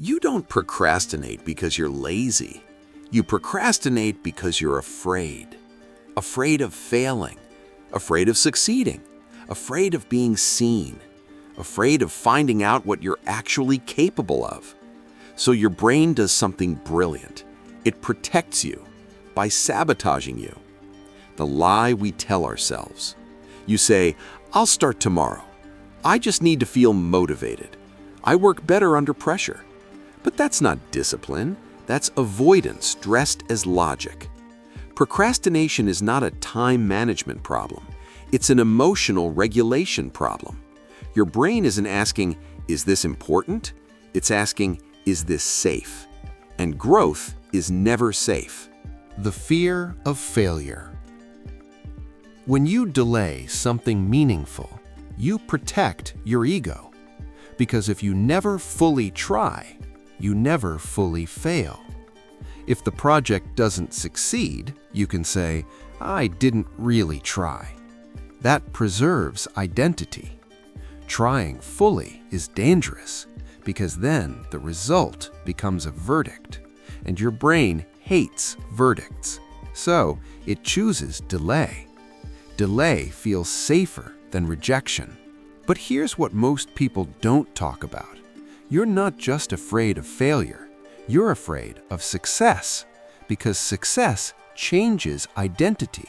You don't procrastinate because you're lazy. You procrastinate because you're afraid. Afraid of failing, afraid of succeeding, afraid of being seen, afraid of finding out what you're actually capable of. So your brain does something brilliant. It protects you by sabotaging you. The lie we tell ourselves. You say, "I'll start tomorrow. I just need to feel motivated. I work better under pressure." But that's not discipline. That's avoidance dressed as logic. Procrastination is not a time management problem. It's an emotional regulation problem. Your brain isn't asking, "Is this important?" It's asking, "Is this safe?" And growth is never safe. The fear of failure. When you delay something meaningful, you protect your ego. Because if you never fully try, you never fully fail. If the project doesn't succeed, you can say, "I didn't really try." That preserves identity. Trying fully is dangerous because then the result becomes a verdict, and your brain hates verdicts, so it chooses delay. Delay feels safer than rejection. But here's what most people don't talk about. You're not just afraid of failure, you're afraid of success, because success changes identity.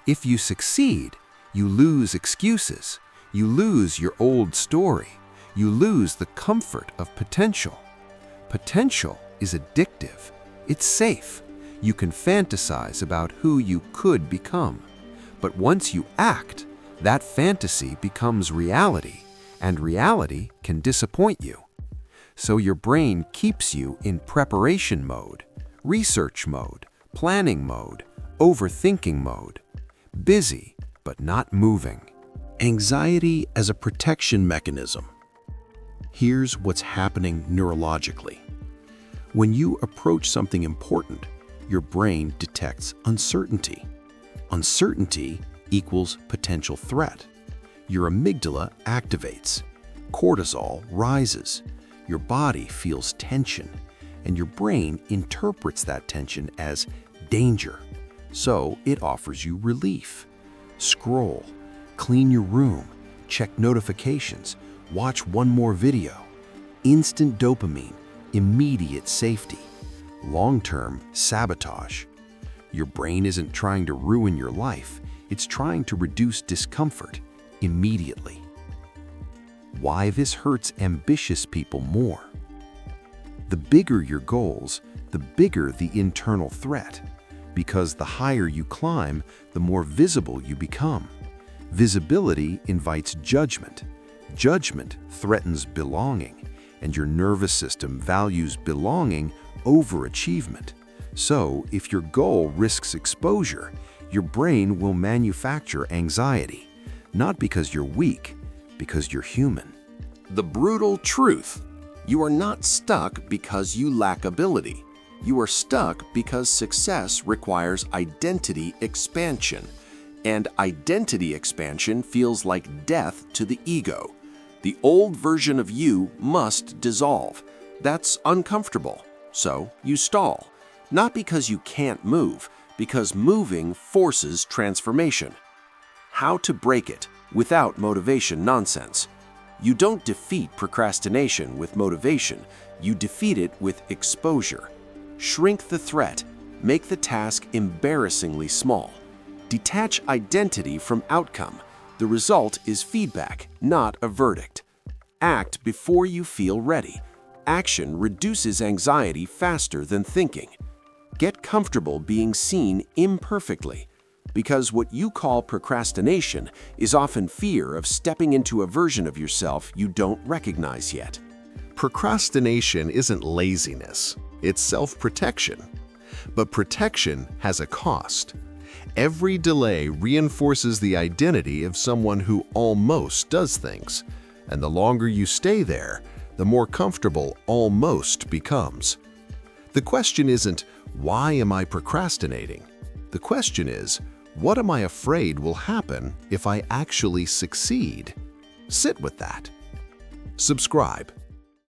If you succeed, you lose excuses, you lose your old story, you lose the comfort of potential. Potential is addictive, it's safe. You can fantasize about who you could become. But once you act, that fantasy becomes reality, and reality can disappoint you. So your brain keeps you in preparation mode, research mode, planning mode, overthinking mode. Busy, but not moving. Anxiety as a protection mechanism. Here's what's happening neurologically. When you approach something important, your brain detects uncertainty. Uncertainty equals potential threat. Your amygdala activates. Cortisol rises. Your body feels tension, and your brain interprets that tension as danger. So it offers you relief. Scroll, clean your room, check notifications, watch one more video. Instant dopamine, immediate safety. Long-term sabotage. Your brain isn't trying to ruin your life, it's trying to reduce discomfort immediately. Why this hurts ambitious people more. The bigger your goals, the bigger the internal threat. Because the higher you climb, the more visible you become. Visibility invites judgment. Judgment threatens belonging, and your nervous system values belonging over achievement. So, if your goal risks exposure, your brain will manufacture anxiety, not because you're weak, because you're human. The brutal truth: you are not stuck because you lack ability. You are stuck because success requires identity expansion, and identity expansion feels like death to the ego. The old version of you must dissolve. That's uncomfortable, so you stall. Not because you can't move, because moving forces transformation. How to break it without motivation nonsense. You don't defeat procrastination with motivation, you defeat it with exposure. Shrink the threat, make the task embarrassingly small. Detach identity from outcome. The result is feedback, not a verdict. Act before you feel ready. Action reduces anxiety faster than thinking. Get comfortable being seen imperfectly, because what you call procrastination is often fear of stepping into a version of yourself you don't recognize yet. Procrastination isn't laziness, it's self-protection. But protection has a cost. Every delay reinforces the identity of someone who almost does things, and the longer you stay there, the more comfortable almost becomes. The question isn't, why am I procrastinating? The question is, what am I afraid will happen if I actually succeed? Sit with that. Subscribe